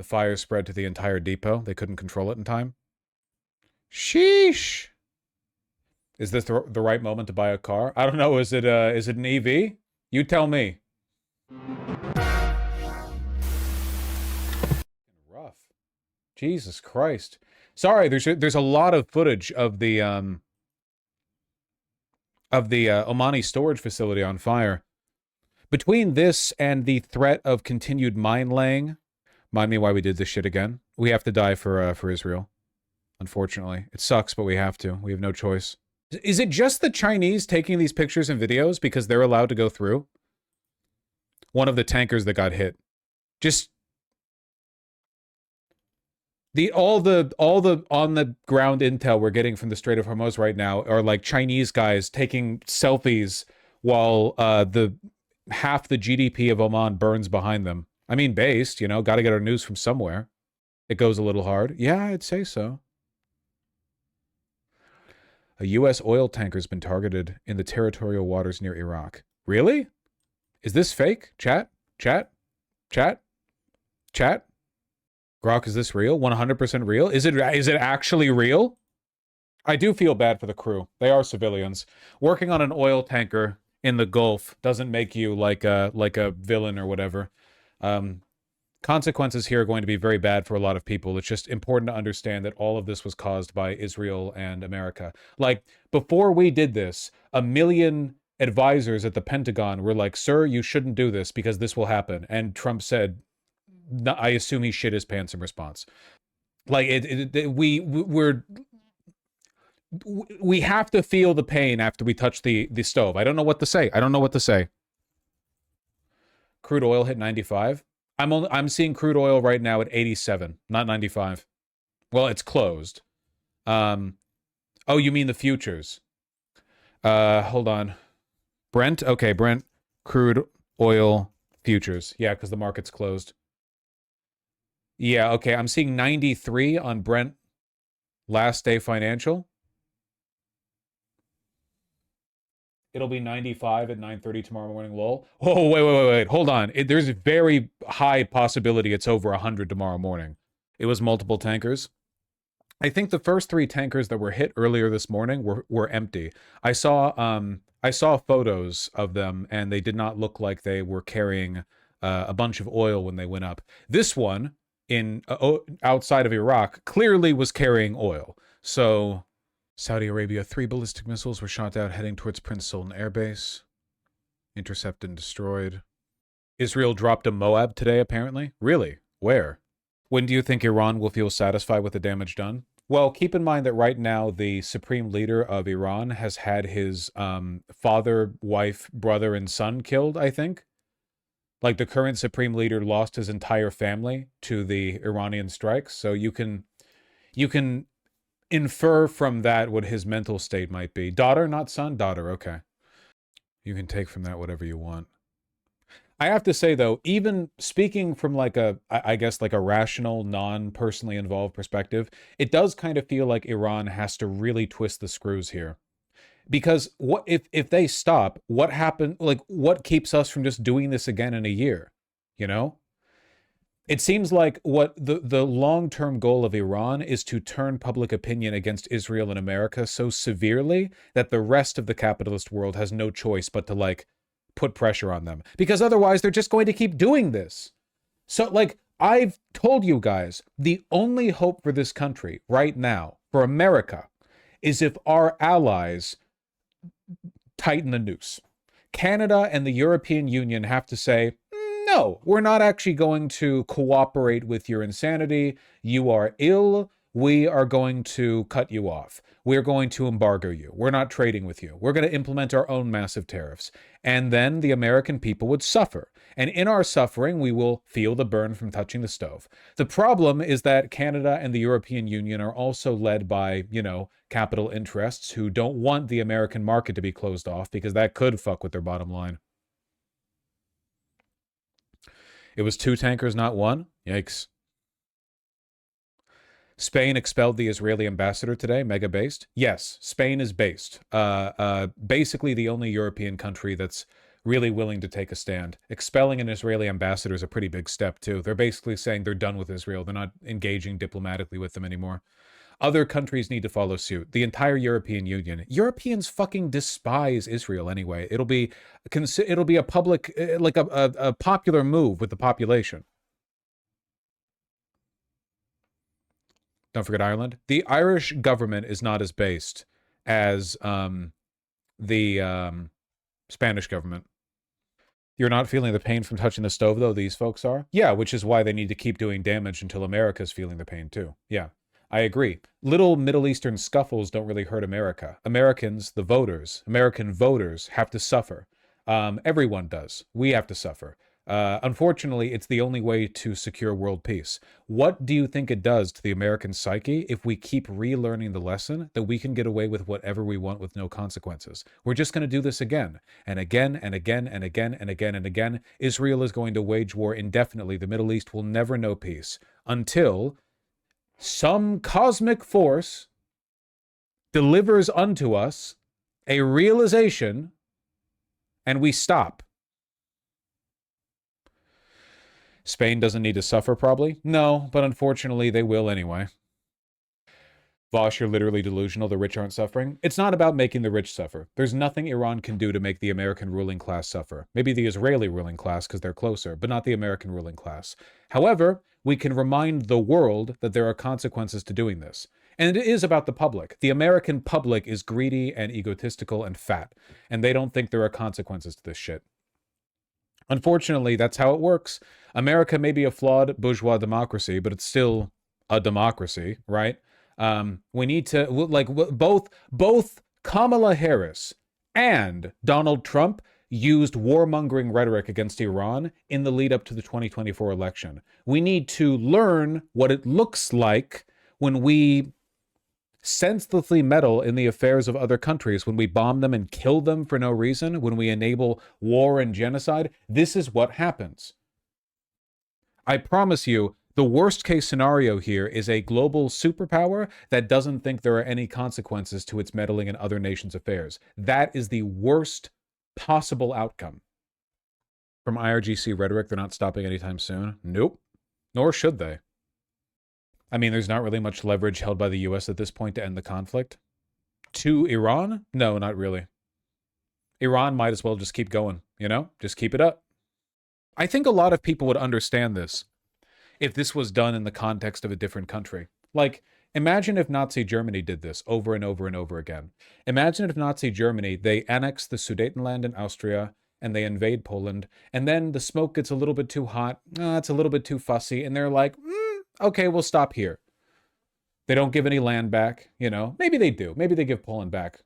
The fire spread to the entire depot. They couldn't control it in time. Sheesh. Is this the right moment to buy a car? I don't know. Is it an EV? You tell me. Rough. Jesus Christ. Sorry, there's a lot of footage of the Omani storage facility on fire. Between this and the threat of continued mine laying, mind me why we did this shit again. We have to die for Israel. Unfortunately, it sucks, but we have to. We have no choice. Is it just the Chinese taking these pictures and videos because they're allowed to go through? One of the tankers that got hit. Just all the on the ground intel we're getting from the Strait of Hormuz right now are like Chinese guys taking selfies while the half the GDP of Oman burns behind them. I mean, based, you know, got to get our news from somewhere. It goes a little hard. Yeah, I'd say so. A U.S. oil tanker's been targeted in the territorial waters near Iraq. Really? Is this fake? Chat? Chat? Chat? Chat? Grok, is this real? 100% real? Is it actually real? I do feel bad for the crew. They are civilians. Working on an oil tanker in the Gulf doesn't make you like a villain or whatever. Consequences here are going to be very bad for a lot of people. It's just important to understand that all of this was caused by Israel and America. Like, before we did this, 1 million advisors at the Pentagon were like, sir, you shouldn't do this because this will happen. And Trump said, no, I assume he shit his pants in response. Like, we have to feel the pain after we touch the stove. I don't know what to say. I don't know what to say. Crude oil hit 95. I'm seeing crude oil right now at 87, not 95. Well, it's closed. Oh, you mean the futures? Hold on. Brent? Okay, Brent. Crude oil futures. Yeah, because the market's closed. Yeah, okay. I'm seeing 93 on Brent last day financial. It'll be 95 at 9:30 tomorrow morning, lol. Oh, wait. Hold on. There's a very high possibility it's over 100 tomorrow morning. It was multiple tankers. I think the first 3 tankers that were hit earlier this morning were empty. I saw photos of them, and they did not look like they were carrying a bunch of oil when they went up. This one in outside of Iraq clearly was carrying oil. So Saudi Arabia, 3 ballistic missiles were shot out heading towards Prince Sultan Air Base. Intercepted and destroyed. Israel dropped a Moab today, apparently. Really? Where? When do you think Iran will feel satisfied with the damage done? Well, keep in mind that right now the supreme leader of Iran has had his father, wife, brother, and son killed, I think. Like, the current supreme leader lost his entire family to the Iranian strikes, so you can infer from that what his mental state might be. Daughter, not son? Daughter, okay. You can take from that whatever you want. I have to say, though, even speaking from like I guess like a rational, non-personally involved perspective, it does kind of feel like Iran has to really twist the screws here. Because what if they stop, what happened, like what keeps us from just doing this again in a year? You know? It seems like what the long-term goal of Iran is to turn public opinion against Israel and America so severely that the rest of the capitalist world has no choice but to, like, put pressure on them. Because otherwise, they're just going to keep doing this. So, like, I've told you guys, the only hope for this country right now, for America, is if our allies tighten the noose. Canada and the European Union have to say, no, we're not actually going to cooperate with your insanity. You are ill. We are going to cut you off. We're going to embargo you. We're not trading with you. We're going to implement our own massive tariffs. And then the American people would suffer. And in our suffering, we will feel the burn from touching the stove. The problem is that Canada and the European Union are also led by, you know, capital interests who don't want the American market to be closed off because that could fuck with their bottom line. It was 2 tankers, not 1? Yikes. Spain expelled the Israeli ambassador today, mega-based. Yes, Spain is based. Basically the only European country that's really willing to take a stand. Expelling an Israeli ambassador is a pretty big step, too. They're basically saying they're done with Israel. They're not engaging diplomatically with them anymore. Other countries need to follow suit. The entire European Union. Europeans fucking despise Israel anyway. It'll be a public, like a popular move with the population. Don't forget Ireland. The Irish government is not as based as the Spanish government. You're not feeling the pain from touching the stove, though, these folks are? Yeah, which is why they need to keep doing damage until America's feeling the pain, too. Yeah, I agree. Little Middle Eastern scuffles don't really hurt America. Americans, the voters, American voters have to suffer. Everyone does. We have to suffer. Unfortunately, it's the only way to secure world peace. What do you think it does to the American psyche if we keep relearning the lesson that we can get away with whatever we want with no consequences? We're just going to do this again and again and again and again and again and again. Israel is going to wage war indefinitely. The Middle East will never know peace until some cosmic force delivers unto us a realization and we stop. Spain doesn't need to suffer, probably? No, but unfortunately they will anyway. Vosh, you're literally delusional. The rich aren't suffering. It's not about making the rich suffer. There's nothing Iran can do to make the American ruling class suffer. Maybe the Israeli ruling class because they're closer, but not the American ruling class. However, we can remind the world that there are consequences to doing this. And it is about the public. The American public is greedy and egotistical and fat, and they don't think there are consequences to this shit. Unfortunately, that's how it works. America may be a flawed bourgeois democracy, but it's still a democracy, right? We need to, like, both Kamala Harris and Donald Trump used warmongering rhetoric against Iran in the lead up to the 2024 election. We need to learn what it looks like when we senselessly meddle in the affairs of other countries, when we bomb them and kill them for no reason, when we enable war and genocide. This is what happens. I promise you, the worst case scenario here is a global superpower that doesn't think there are any consequences to its meddling in other nations' affairs. That is the worst possible outcome. From IRGC rhetoric, they're not stopping anytime soon. Nope. Nor should they. I mean, there's not really much leverage held by the US at this point to end the conflict. To Iran? No, not really. Iran might as well just keep going, you know? Just keep it up. I think a lot of people would understand this if this was done in the context of a different country. Like, imagine if Nazi Germany did this over and over and over again. Imagine if Nazi Germany, they annex the Sudetenland in Austria, and they invade Poland, and then the smoke gets a little bit too hot, it's a little bit too fussy, and they're like, okay, we'll stop here. They don't give any land back, you know. Maybe they do. Maybe they give Poland back.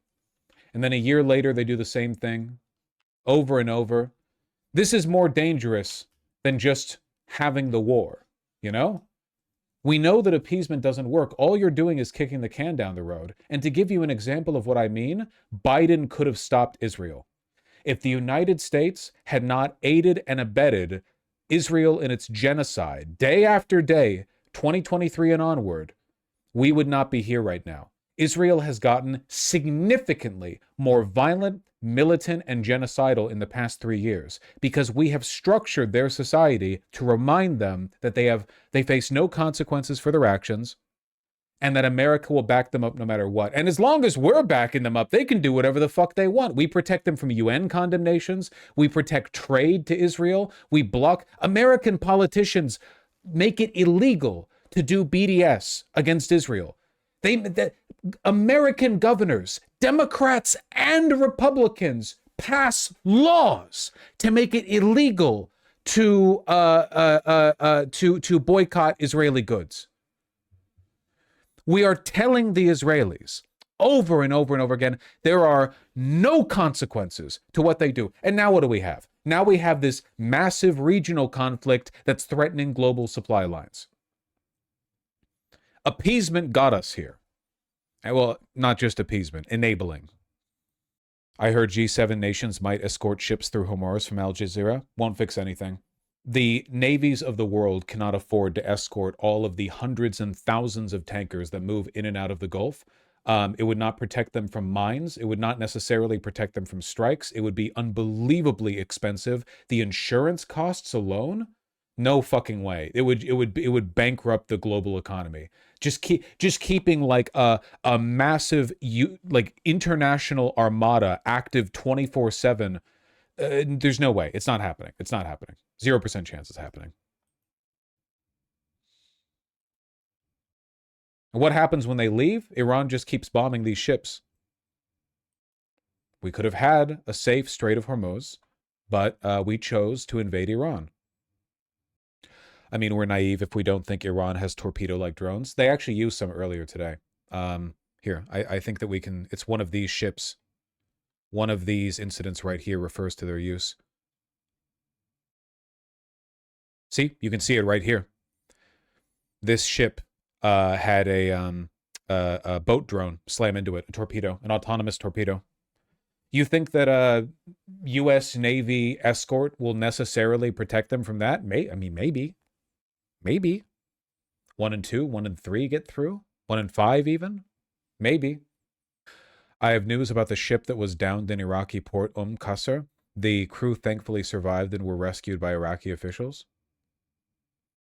And then a year later, they do the same thing over and over. This is more dangerous than just having the war, you know? We know that appeasement doesn't work. All you're doing is kicking the can down the road. And to give you an example of what I mean, Biden could have stopped Israel. If the United States had not aided and abetted Israel in its genocide, day after day, 2023 and onward, we would not be here right now. Israel has gotten significantly more violent, militant, and genocidal in the past 3 years because we have structured their society to remind them that they face no consequences for their actions and that America will back them up no matter what. And as long as we're backing them up, they can do whatever the fuck they want. We protect them from UN condemnations. We protect trade to Israel. We block American politicians, make it illegal to do BDS against Israel. American governors, Democrats and Republicans, pass laws to make it illegal to boycott Israeli goods. We are telling the Israelis over and over and over again, there are no consequences to what they do. And now what do we have? Now we have this massive regional conflict that's threatening global supply lines. Appeasement got us here. Well, not just appeasement, enabling. I heard G7 nations might escort ships through Hormuz from Al Jazeera. Won't fix anything. The navies of the world cannot afford to escort all of the hundreds and thousands of tankers that move in and out of the Gulf It would not protect them from mines. It would not necessarily protect them from strikes. It would be unbelievably expensive. The insurance costs alone, no fucking way. It would bankrupt the global economy. Just keeping like a massive like international armada active 24/7. There's no way. It's not happening. It's not happening. 0% chance it's happening. What happens when they leave? Iran just keeps bombing these ships. We could have had a safe Strait of Hormuz, but we chose to invade Iran. I mean, we're naive if we don't think Iran has torpedo-like drones. They actually used some earlier today. Here, I think that we can... It's one of these ships. One of these incidents right here refers to their use. See? You can see it right here. This ship had a boat drone slam into it, a torpedo, an autonomous torpedo. You think that a U.S. Navy escort will necessarily protect them from that? I mean, maybe. Maybe. 1 and 2, 1 and 3 get through? 1 and 5 even? Maybe. I have news about the ship that was downed in Iraqi port Qasr. The crew thankfully survived and were rescued by Iraqi officials.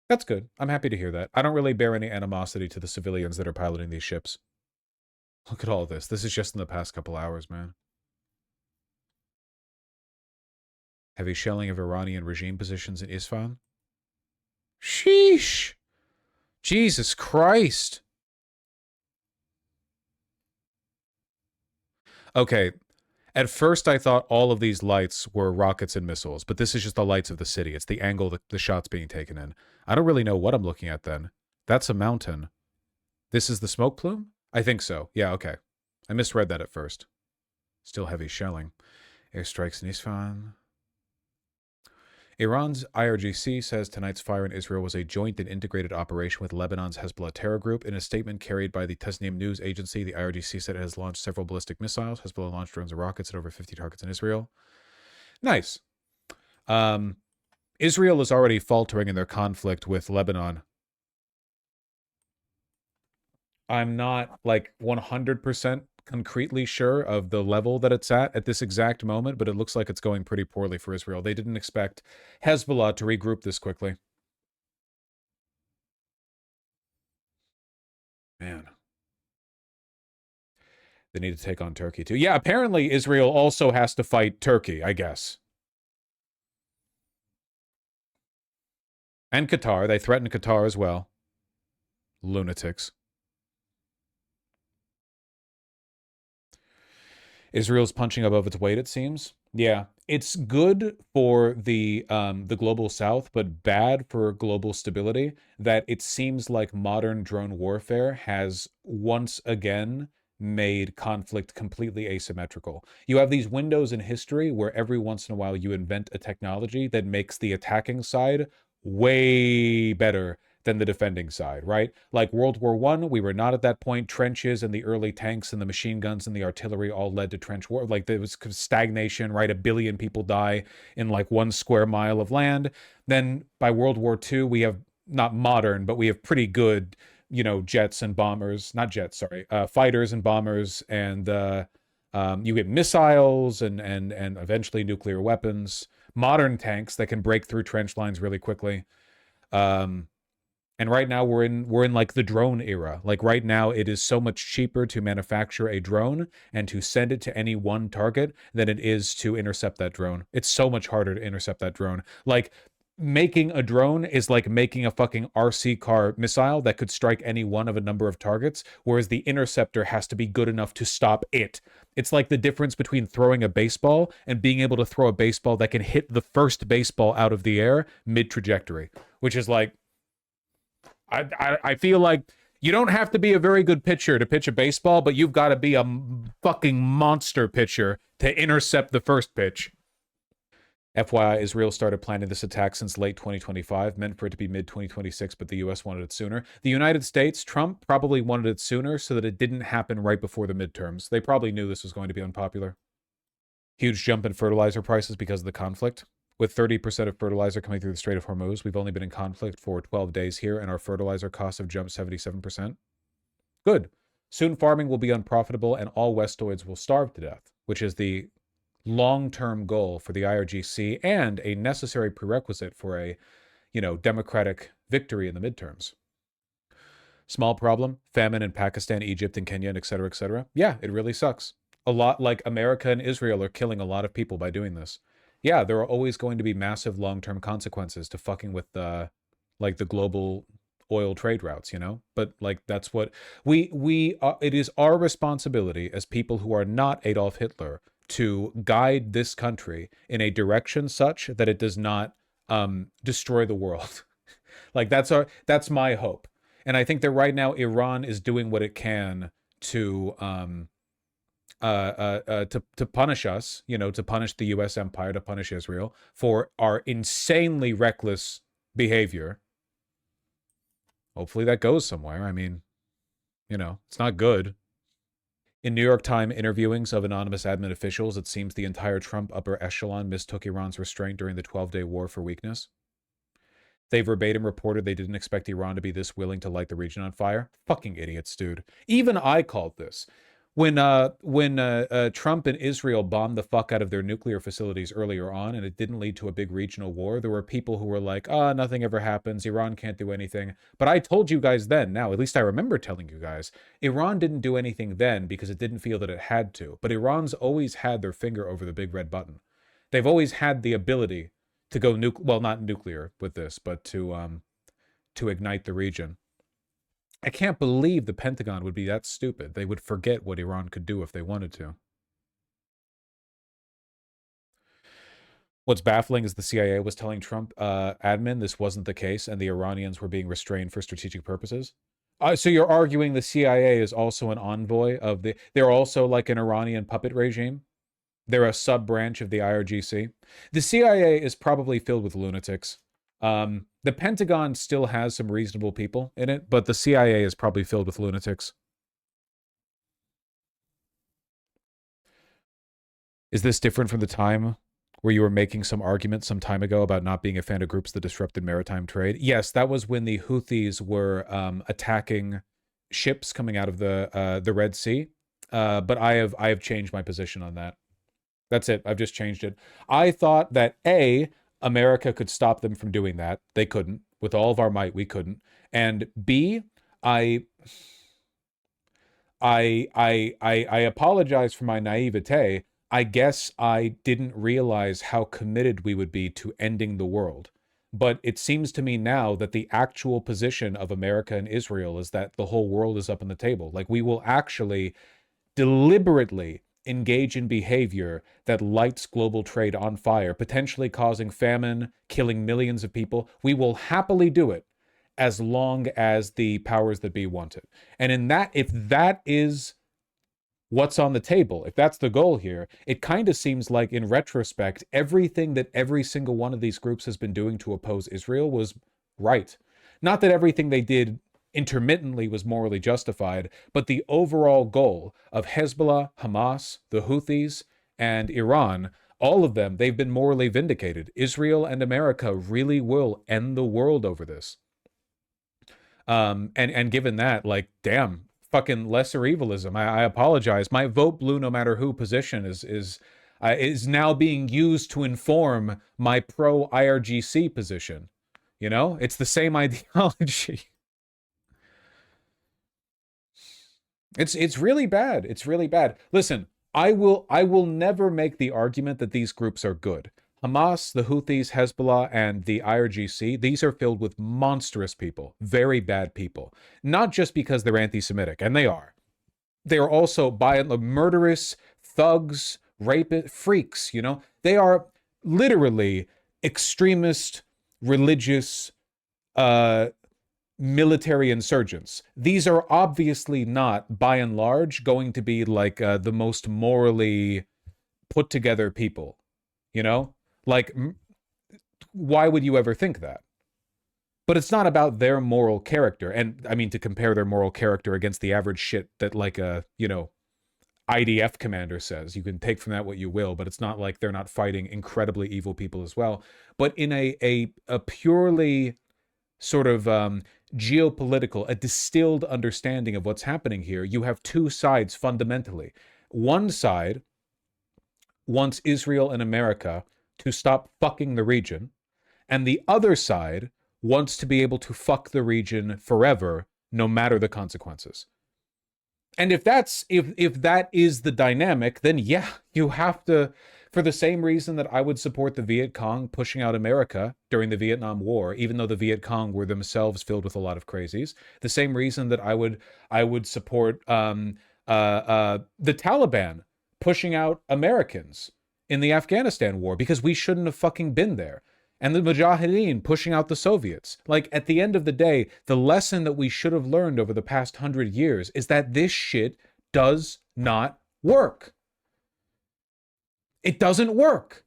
That's good. I'm happy to hear that. I don't really bear any animosity to the civilians that are piloting these ships. Look at all this. This is just in the past couple hours, man. Heavy shelling of Iranian regime positions in Isfahan. Sheesh. Jesus Christ. Okay. At first, I thought all of these lights were rockets and missiles, but this is just the lights of the city. It's the angle that the shot's being taken in. I don't really know what I'm looking at then. That's a mountain. This is the smoke plume? I think so. Yeah, okay. I misread that at first. Still heavy shelling. Airstrikes in Isfahan. Iran's IRGC says tonight's fire in Israel was a joint and integrated operation with Lebanon's Hezbollah terror group. In a statement carried by the Tasnim news agency, the IRGC said it has launched several ballistic missiles. Hezbollah launched drones and rockets at over 50 targets in Israel. Nice. Israel is already faltering in their conflict with Lebanon. I'm not like 100% concretely sure of the level that it's at this exact moment, but it looks like it's going pretty poorly for Israel. They didn't expect Hezbollah to regroup this quickly. Man. They need to take on Turkey too. Yeah, apparently Israel also has to fight Turkey, I guess. And Qatar. They threatened Qatar as well. Lunatics. Israel's punching above its weight, it seems. Yeah, it's good for the global south, but bad for global stability that it seems like modern drone warfare has once again made conflict completely asymmetrical. You have these windows in history where every once in a while you invent a technology that makes the attacking side way better than the defending side, right? Like World War One, we were not at that point. Trenches and the early tanks and the machine guns and the artillery all led to trench war. Like there was stagnation, right? 1 billion people die in like 1 square mile of land. Then by World War Two, we have not modern, but we have pretty good, jets and bombers. Not jets, sorry, fighters and bombers, and you get missiles and eventually nuclear weapons. Modern tanks that can break through trench lines really quickly. And right now we're in like the drone era. Like right now it is so much cheaper to manufacture a drone and to send it to any one target than it is to intercept that drone. It's so much harder to intercept that drone. Like making a drone is like making a fucking RC car missile that could strike any one of a number of targets, whereas the interceptor has to be good enough to stop it. It's like the difference between throwing a baseball and being able to throw a baseball that can hit the first baseball out of the air mid-trajectory, which is like, I feel like you don't have to be a very good pitcher to pitch a baseball, but you've got to be a fucking monster pitcher to intercept the first pitch. FYI, Israel started planning this attack since late 2025, meant for it to be mid-2026, but the U.S. wanted it sooner. The United States, Trump, probably wanted it sooner so that it didn't happen right before the midterms. They probably knew this was going to be unpopular. Huge jump in fertilizer prices because of the conflict. With 30% of fertilizer coming through the Strait of Hormuz, we've only been in conflict for 12 days here, and our fertilizer costs have jumped 77%. Good. Soon farming will be unprofitable and all Westoids will starve to death, which is the long-term goal for the IRGC and a necessary prerequisite for a, democratic victory in the midterms. Small problem, famine in Pakistan, Egypt, and Kenya, and et cetera, et cetera. Yeah, it really sucks. A lot like America and Israel are killing a lot of people by doing this. Yeah, there are always going to be massive long-term consequences to fucking with the global oil trade routes, But like that's what we it is our responsibility as people who are not Adolf Hitler to guide this country in a direction such that it does not destroy the world. Like that's my hope. And I think that right now Iran is doing what it can to to punish us, to punish the U.S. empire, to punish Israel for our insanely reckless behavior. Hopefully that goes somewhere. I mean, it's not good. In New York Times interviewings of anonymous admin officials, it seems the entire Trump upper echelon mistook Iran's restraint during the 12-day war for weakness. They verbatim reported they didn't expect Iran to be this willing to light the region on fire. Fucking idiots, dude. Even I called this. When Trump and Israel bombed the fuck out of their nuclear facilities earlier on, and it didn't lead to a big regional war, there were people who were like, nothing ever happens. Iran can't do anything. But I told you guys then, now, at least I remember telling you guys, Iran didn't do anything then because it didn't feel that it had to. But Iran's always had their finger over the big red button. They've always had the ability to go not nuclear with this, but to ignite the region. I can't believe the Pentagon would be that stupid. They would forget what Iran could do if they wanted to. What's baffling is the CIA was telling Trump admin this wasn't the case and the Iranians were being restrained for strategic purposes. So you're arguing the CIA is also an envoy of they're also like an Iranian puppet regime? They're a sub-branch of the IRGC. The CIA is probably filled with lunatics. The Pentagon still has some reasonable people in it, but the CIA is probably filled with lunatics. Is this different from the time where you were making some argument some time ago about not being a fan of groups that disrupted maritime trade? Yes, that was when the Houthis were attacking ships coming out of the Red Sea. But I have changed my position on that. That's it. I've just changed it. I thought that America could stop them from doing that. They couldn't. With all of our might, we couldn't. And B, I apologize for my naivete. I guess I didn't realize how committed we would be to ending the world. But it seems to me now that the actual position of America and Israel is that the whole world is up on the table. Like, we will actually deliberately engage in behavior that lights global trade on fire, potentially causing famine, killing millions of people. We will happily do it as long as the powers that be want it. And in that, if that is what's on the table, if that's the goal here, it kind of seems like in retrospect, everything that every single one of these groups has been doing to oppose Israel was right. Not that everything they did intermittently was morally justified, but the overall goal of Hezbollah, Hamas, the Houthis, and Iran, all of them, they've been morally vindicated. Israel and America really will end the world over this. And given that, like, damn, fucking lesser evilism. I apologize. My vote blue no matter who position is now being used to inform my pro IRGC position. It's the same ideology. It's really bad. It's really bad. Listen, I will never make the argument that these groups are good. Hamas, the Houthis, Hezbollah, and the IRGC, these are filled with monstrous people, very bad people. Not just because they're anti-Semitic, and they are. They are also murderous thugs, rapists, freaks, They are literally extremist, religious, military insurgents. These are obviously not, by and large, going to be like the most morally put together people, Like, why would you ever think that? But it's not about their moral character. And I mean, to compare their moral character against the average shit that like a, IDF commander says. You can take from that what you will, but it's not like they're not fighting incredibly evil people as well. But in a purely sort of geopolitical, a distilled understanding of what's happening here, you have two sides fundamentally. One side wants Israel and America to stop fucking the region, and the other side wants to be able to fuck the region forever, no matter the consequences. And if that is the dynamic, then yeah, you have to, for the same reason that I would support the Viet Cong pushing out America during the Vietnam War, even though the Viet Cong were themselves filled with a lot of crazies. The same reason that I would support the Taliban pushing out Americans in the Afghanistan war, because we shouldn't have fucking been there. And the Mujahideen pushing out the Soviets. Like, at the end of the day, the lesson that we should have learned over the past 100 years is that this shit does not work. It doesn't work.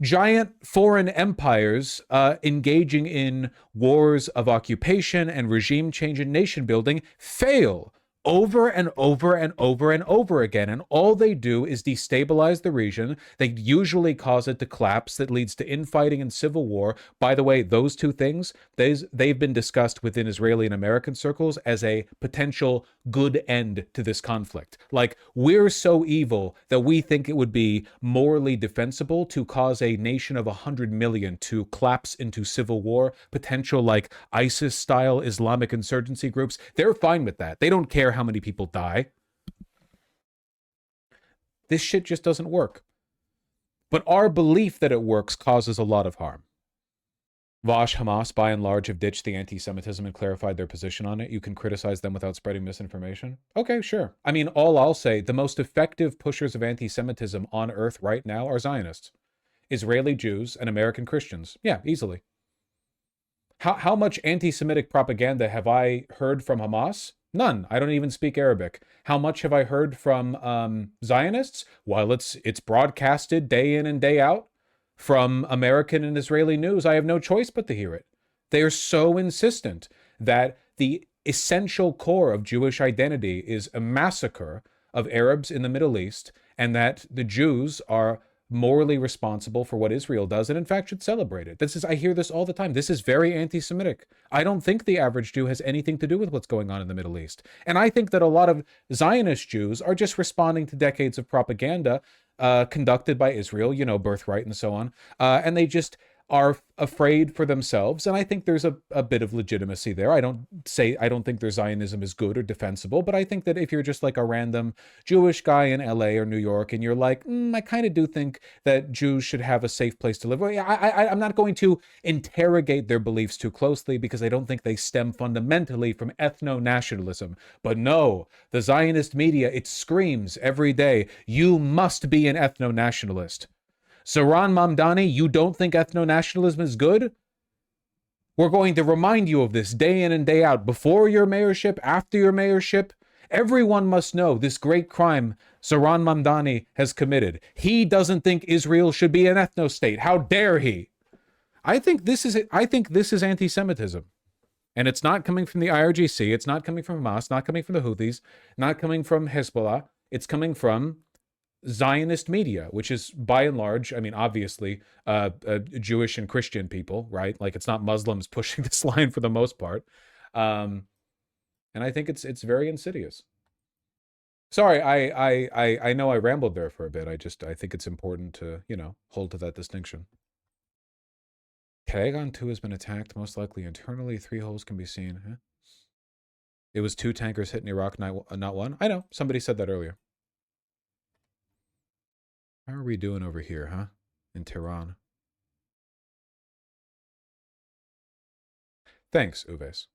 Giant foreign empires engaging in wars of occupation and regime change and nation building fail over and over and over and over again. And all they do is destabilize the region. They usually cause it to collapse that leads to infighting and civil war. By the way, those two things, they've been discussed within Israeli and American circles as a potential good end to this conflict. Like, we're so evil that we think it would be morally defensible to cause a nation of 100 million to collapse into civil war, potential like ISIS-style Islamic insurgency groups. They're fine with that. They don't care how many people die. This shit just doesn't work. But our belief that it works causes a lot of harm. Vosh, Hamas, by and large, have ditched the anti-Semitism and clarified their position on it. You can criticize them without spreading misinformation. Okay, sure. I mean, all I'll say, the most effective pushers of anti-Semitism on earth right now are Zionists. Israeli Jews and American Christians. Yeah, easily. How much anti-Semitic propaganda have I heard from Hamas? None. I don't even speak Arabic. How much have I heard from Zionists? While it's broadcasted day in and day out from American and Israeli news, I have no choice but to hear it. They are so insistent that the essential core of Jewish identity is a massacre of Arabs in the Middle East, and that the Jews are morally responsible for what Israel does, and in fact should celebrate it. I hear this all the time. This is very anti-Semitic. I don't think the average Jew has anything to do with what's going on in the Middle East. And I think that a lot of Zionist Jews are just responding to decades of propaganda conducted by Israel, birthright and so on. And they just are afraid for themselves. And I think there's a bit of legitimacy there. I don't think their Zionism is good or defensible, but I think that if you're just like a random Jewish guy in LA or New York and you're like, I kind of do think that Jews should have a safe place to live. Well, I'm not going to interrogate their beliefs too closely because I don't think they stem fundamentally from ethno-nationalism. But no, the Zionist media, it screams every day, you must be an ethno-nationalist. Zoran Mamdani, you don't think ethno-nationalism is good? We're going to remind you of this day in and day out, before your mayorship, after your mayorship. Everyone must know this great crime Zoran Mamdani has committed. He doesn't think Israel should be an ethno-state. How dare he? I think this is anti-Semitism. And it's not coming from the IRGC, it's not coming from Hamas, not coming from the Houthis, not coming from Hezbollah. It's coming from Zionist media, which is by and large, I mean, obviously, Jewish and Christian people, right? Like, it's not Muslims pushing this line for the most part. And I think it's very insidious. Sorry, I know I rambled there for a bit. I think it's important to, hold to that distinction. Karagan 2 has been attacked, most likely internally. 3 holes can be seen. Huh? It was 2 tankers hit in Iraq, not one. I know, somebody said that earlier. How are we doing over here, huh? In Tehran. Thanks, Uves.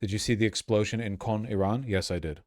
Did you see the explosion in Kon, Iran? Yes, I did.